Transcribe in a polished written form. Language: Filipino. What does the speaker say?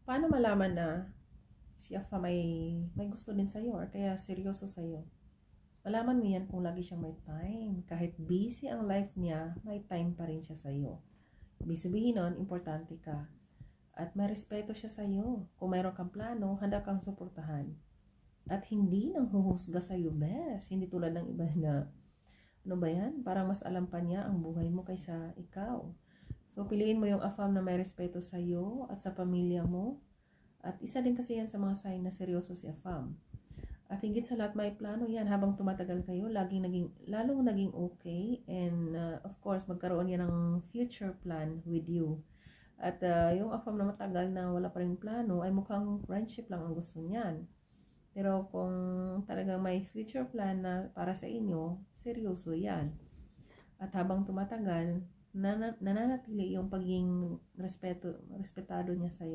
Paano malaman na si Afa may gusto din sa'yo or kaya seryoso sa'yo? Malaman mo yan kung lagi siyang may time. Kahit busy ang life niya, may time pa rin siya sa'yo. Ibig sabihin nun, importante ka. At may respeto siya sa'yo. Kung mayroon kang plano, handa kang suportahan. At hindi nang huhusga sa'yo, bes. Hindi tulad ng iba na, ano ba yan? Parang mas alam pa niya ang buhay mo kaysa ikaw. So, piliin mo yung afam na may respeto sa'yo at sa pamilya mo. At isa din kasi yan sa mga sign na seryoso si afam. At higit sa lahat, may plano yan. Habang tumatagal kayo, lalong naging okay. And of course, magkaroon yan ng future plan with you. At yung afam na matagal na wala pa rin plano, ay mukhang friendship lang ang gusto niyan. Pero kung talagang may future plan na para sa inyo, seryoso yan. At habang tumatagal, nananatili yung pagiging respetado niya sa'yo.